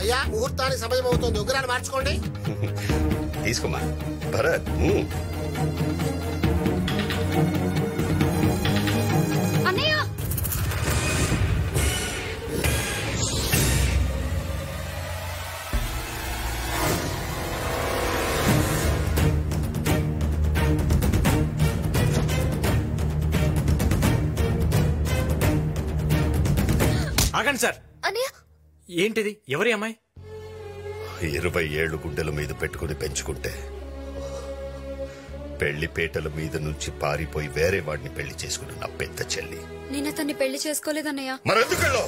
అయ్యా ముహూర్తానికి సమయం అవుతుంది, ఉగ్రాన్ని మార్చుకోండి. తీసుకోమా భరత్. అన్నయ్య ఆగండి సార్. ఏంటిది? ఎవరి అమ్మాయి? 20 ఏళ్లు గుండెల మీద పెట్టుకుని పెంచుకుంటే పెళ్లి పేటల మీద నుంచి పారిపోయి వేరే వాడిని పెళ్లి చేసుకుని నా పెద్ద చెల్లి. నేను అతన్ని పెళ్లి చేసుకోలేదన్నయ్య. మరెందుకెళ్ళో?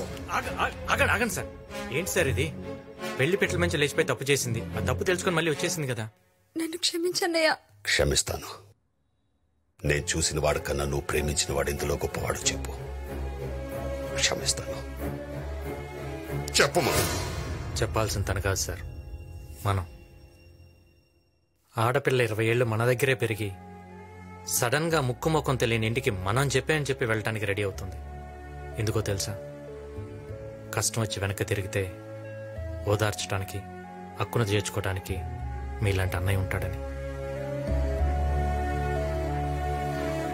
ఆగండి సార్. ఏంటి సార్ ఇది? పెళ్లి పెట్టల మంచి లేచిపోయి తప్పు చేసింది. ఆ తప్పు తెలుసుకుని మళ్ళీ వచ్చేసింది కదా. నన్ను క్షమించన్నయ్య. క్షమిస్తాను. నేను చూసిన వాడికన్నా నువ్వు ప్రేమించిన వాడు ఇందులో గొప్పవాడు చెప్పు. క్షమిస్తాను. చెప్పమా. చెప్పాల్సిన తన కాదు సార్, మనం. ఆడపిల్ల 20 ఏళ్ళు మన దగ్గరే పెరిగి సడన్ గా ముక్కు ముఖం తెలియని ఇంటికి మనం చెప్పామని చెప్పి వెళ్ళటానికి రెడీ అవుతుంది. ఎందుకో తెలుసా? కష్టం వచ్చి వెనక్కి తిరిగితే ఓదార్చడానికి, హక్కును చేర్చుకోవడానికి మీలాంటి అన్నయ్య ఉంటాడని.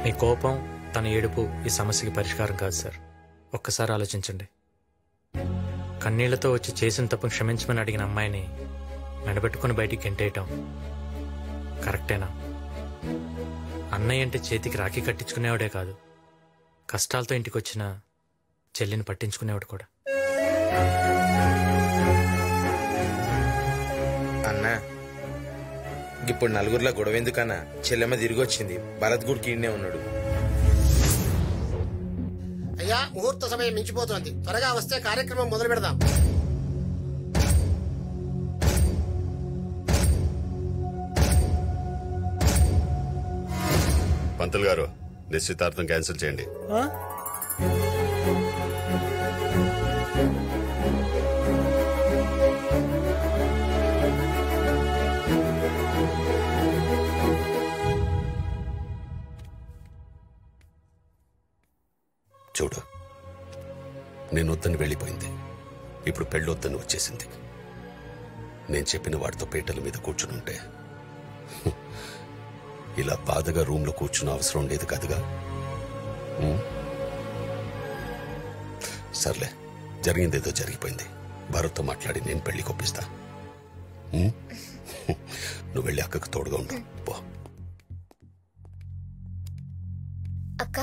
మీ కోపం, తన ఏడుపు ఈ సమస్యకి పరిష్కారం కాదు సార్. ఒక్కసారి ఆలోచించండి. కన్నీళ్లతో వచ్చి చేసిన తప్పును క్షమించమని అడిగిన అమ్మాయిని మెడబెట్టుకుని బయటికి గెంటేయటం కరెక్టేనా? అన్నయ్య అంటే చేతికి రాఖీ కట్టించుకునేవాడే కాదు, కష్టాలతో ఇంటికి వచ్చిన చెల్లిని పట్టించుకునేవాడు కూడా. అన్నా ఇప్పుడు నలుగురిలో గొడవ ఎందుకన్నా? చెల్లెమ్మ తిరిగి వచ్చింది, భరత్ గుడికి ఈడనే ఉన్నాడు. అయ్యా ముహూర్త సమయం మించిపోతోంది, త్వరగా వస్తే కార్యక్రమం మొదలు పెడదాం. పంతులు గారు, నిశ్చితార్థం క్యాన్సిల్ చేయండి. చూడు, నేను వద్దని వెళ్ళిపోయింది, ఇప్పుడు పెళ్ళొద్దని వచ్చేసింది. నేను చెప్పిన వాడితో పీటల మీద కూర్చునుంటే ఇలా బాధగా రూమ్లో కూర్చున్న అవసరం లేదు కదగా. సర్లే, జరిగిందేదో జరిగిపోయింది. భరత్తో మాట్లాడి నేను పెళ్లి కొప్పిస్తా. నువ్వు వెళ్ళి అక్కకు తోడుగా ఉండు పో. అక్క,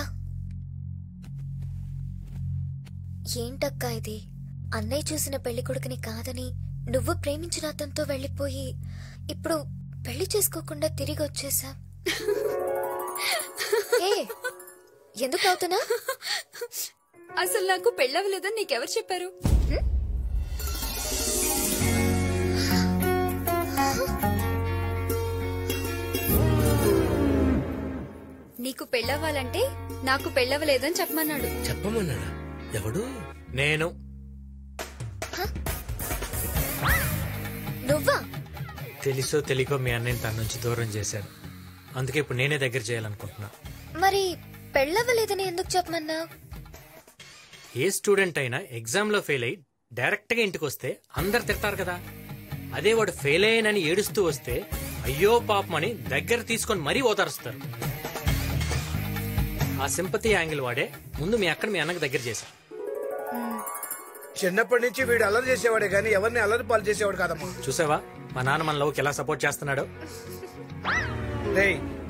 ఏంటక్కా ఇది? అన్నయ్య చూసిన పెళ్లి కొడుకుని కాదని నువ్వు ప్రేమించిన అతనితో వెళ్ళిపోయి ఇప్పుడు పెళ్లి చేసుకోకుండా తిరిగి వచ్చేసా. ఎందుకు అవుతున్నా? అసలు నాకు పెళ్ళవలేదని నీకెవరు చెప్పారు? నీకు పెళ్ళవ్వాలంటే నాకు పెళ్ళవలేదని చెప్పమన్నాడు. చెప్పమన్నాడా? ఎవడు? నేను. నువ్వా? తెలుసో తెలియకో మీ అన్నయ్యని తన నుంచి దూరం చేశాను, అందుకే ఇప్పుడు నేనే దగ్గర చేయాలనుకుంటున్నా. మరి పెళ్ళవ్వలేదని ఎందుకు చెప్పమన్నా? ఏ స్టూడెంట్ అయినా ఎగ్జామ్ లో ఫెయిల్ అయ్యి డైరెక్ట్ గా ఇంటికి వస్తే అందరు తిడతారు కదా. అదే వాడు ఫెయిల్ అయ్యానని ఏడుస్తూ వస్తే అయ్యో పాపమని దగ్గర తీసుకొని మరీ ఓదారుస్తారు. ఆ సింపతి యాంగిల్ వాడే ముందు మీ అక్కడ మీ అన్నకు దగ్గర చేశా. చిన్నప్పటి నుంచి వీడు అల్లరి చేసేవాడే గానీ ఎవరిని అల్లరి పాలు చేసేవాడు కాదమ్మా. చూసావా మా నాన్న మన లవ్కి ఎలా సపోర్ట్ చేస్తున్నాడు?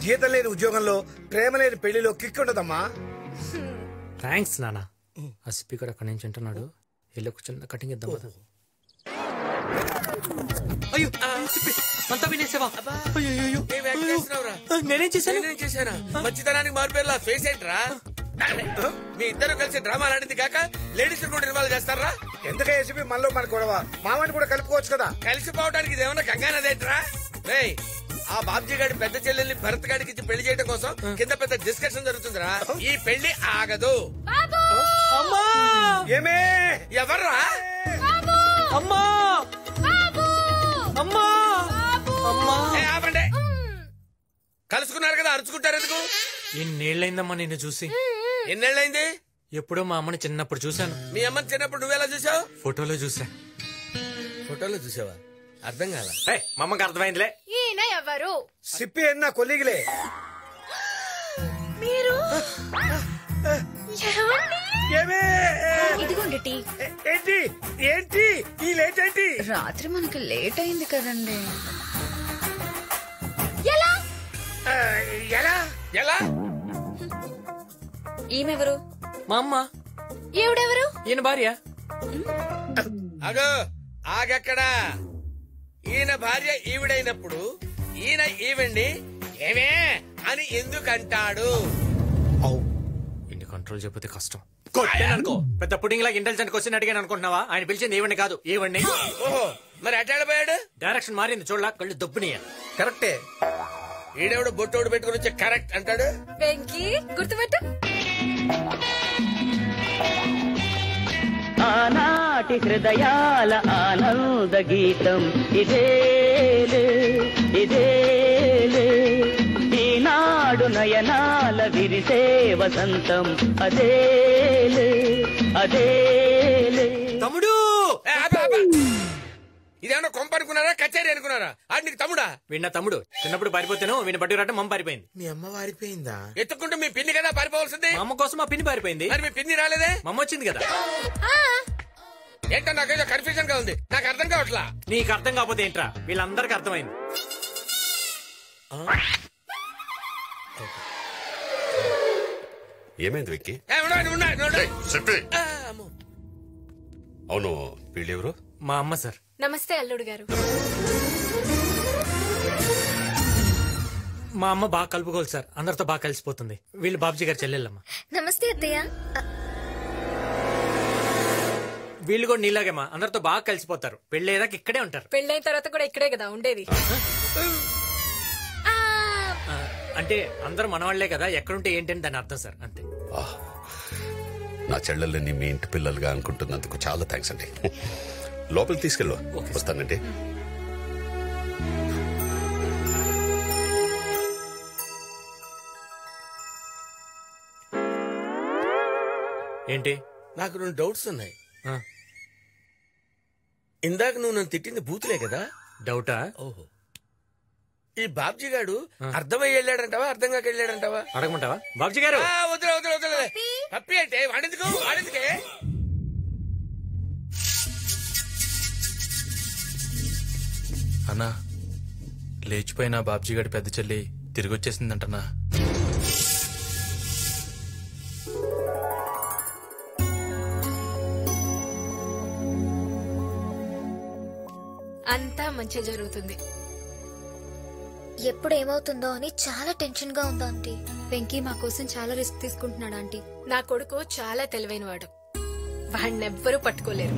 జీతం లేని ఉద్యోగంలో, ప్రేమ లేని పెళ్లిలో కిక్ ఉండదమ్మా. థ్యాంక్స్ నాన్న. ఆ సిప్పి కూడా అక్కడి నుంచి ఉంటున్నాడు, వెళ్ళి ఒక చిన్న కటింగ్ ఇద్దాం కదా. అయ్యో అంతా వినేసావా? నేనేం చేశాను? మంచితనానికి మారిపోయేలా ఫేస్ ఏంట్రా? మీ ఇద్దరు కలిసి డ్రామా ఆడింది కాక లేడీస్ కూడా ఇన్వాల్వ్ చేస్తారా? ఎందుకే ఏసీపీ మనలో మన గొడవ? మామని కూడా కలుపుకోవచ్చు కదా. కలిసిపోవడానికి ఇదేమన్నా కంగానదేంట్రా? ఆ బాబ్జీ గారి పెద్ద చెల్లెల్ని భరత్ గారికి ఇచ్చి పెళ్లి చేయడం కోసం కింద పెద్ద డిస్కషన్ జరుగుతుందిరా. ఈ పెళ్లి ఆగదు. ఏమే? ఎవర్రా? ఆపండి. కలుసుకున్నారు కదా, అరుచుకుంటారు ఎందుకు? ఎన్నేళ్లైందమ్మా నిన్ను చూసి? ఎన్నేళ్ళైంది? ఎప్పుడో మా అమ్మని చిన్నప్పుడు చూశాను. మీ అమ్మని చిన్నప్పుడు నువ్వెలా చూసావు? ఫోటోలో చూసా. ఫోటోలో చూసావా? అర్థం కాల. మా అమ్మకి అర్థమైందిలే. ఈయన ఎవరు? సిప్పి అన్న కొలిగిలే. మీరు ఇదిగోండి టీ. ఏంటి ఏంటి ఈ లేట్ ఏంటి? రాత్రి మనకి లేట్ అయింది కదండి. ఎలా ఎలా ఎలా? ఈమెవరు? మా అమ్మ. ఈవిడెవరు? ఈయన భార్య. అగో ఆగక్కడా. ఈయన భార్య ఈవిడైనప్పుడు ఈయన ఈవిడ్ని ఏమే అని ఎందుకంటాడు? ఇన్ని కంట్రోల్ చెప్పితే కష్టం. అనుకో పెద్ద పుడింగ్ లాగా ఇంటెలిజెంట్ క్వశ్చన్ అడిగాను అనుకుంటున్నావా? ఆయన పిలిచింది ఈవిడ్ని కాదు, ఈవిడ్ని. ఓహో, మరి అటాడిపోయాడు. డైరెక్షన్ మారింది చూడలా, కళ్ళు దొబ్బునియా. కరెక్టే. ఈడెవడు బొట్టోడు పెట్టుకుని వచ్చి కరెక్ట్ అంటాడు. వెంకీ గుర్తుపెట్టు. ఆనాటి హృదయాల ఆనంద గీతం ఇదేలే ఇదేలే, ఈనాడు నయనాల విరిసే వసంతం అదేలే అదేలే. తమ్ముడు ఇదేమన్నా కొంప అనుకున్నారా, కచేరీ అనుకున్నారా? ఆడు నీకు తమ్ముడా? వీణ తమ్ముడు. చిన్నప్పుడు పారిపోతాను, వీణ బట్టి రావటం మమ్మ పారిపోయింది. మీ అమ్మ వారిపోయిందా? ఎత్తుకుంటూ మీ పిన్ని కదా పారిపోవాల్సింది. మా అమ్మ కోసం మా పిన్ని పారిపోయింది. మరి మీ పిన్ని రాలేదే? మమ్మ వచ్చింది కదా. ఏంటో నాకేదో కన్ఫ్యూజన్ గా ఉంది, నాకు అర్థం కావట్లా. నీకు అర్థం కాకపోతే ఏంట్రా, వీళ్ళందరికీ అర్థమైంది. ఏమైంది విక్కీ? అవును, వీళ్ళెవరు? మా అమ్మ సార్. నమస్తే అల్లుడు గారు. మా అమ్మ బాగా కలుపుకోవాలి సార్, అందరితో బాగా కలిసిపోతుంది. వీళ్ళు బాబుజీ గారు చెల్లెళ్ళమ్మ. నమస్తే అత్తయ్య. వీళ్ళు కూడా నీలాగేమా, అందరితో బాగా కలిసిపోతారు. పెళ్ళేదాకా ఇక్కడే ఉంటారు. పెళ్ళైన తర్వాత కూడా ఇక్కడే కదా ఉండేది. అంటే అందరూ మనవాళ్లే కదా, ఎక్కడుంటే ఏంటని దాని అర్థం సార్, అంతే. నా చెల్లెల్ని మీ ఇంటి పిల్లలుగా అనుకుంటున్నందుకు చాలా థ్యాంక్స్ అండి. లోపలికి తీసుకెళ్ళు. వస్తానండి. ఏంటి? నాకు 2 డౌట్స్ ఉన్నాయి. ఇందాక నువ్వు నన్ను తిట్టింది బూతులే కదా? డౌటా? ఓహో, ఈ బాబ్జీ గాడు అర్థమై వెళ్ళాడంటావా, అర్థం కాక వెళ్ళాడంటావా? అడగమంటావా బాబ్జీ గారు? వదిలే వదిలే వదిలే. పప్పి అంటే వాడెందుకు వాడెందుకే? అన్నా, లేచిపోయిన బాబ్జీ గారి పెద్ద చెల్లి తిరిగి వచ్చేసిందంటనా? అంతా మంచి జరుగుతుంది. ఎప్పుడు ఏమవుతుందో అని చాలా టెన్షన్ గా ఉందా ఆంటీ. వెంకీ మా కోసం చాలా రిస్క్ తీసుకుంటున్నాడు ఆంటీ. నా కొడుకు చాలా తెలివైన వాడు, వాడినెవ్వరూ పట్టుకోలేరు.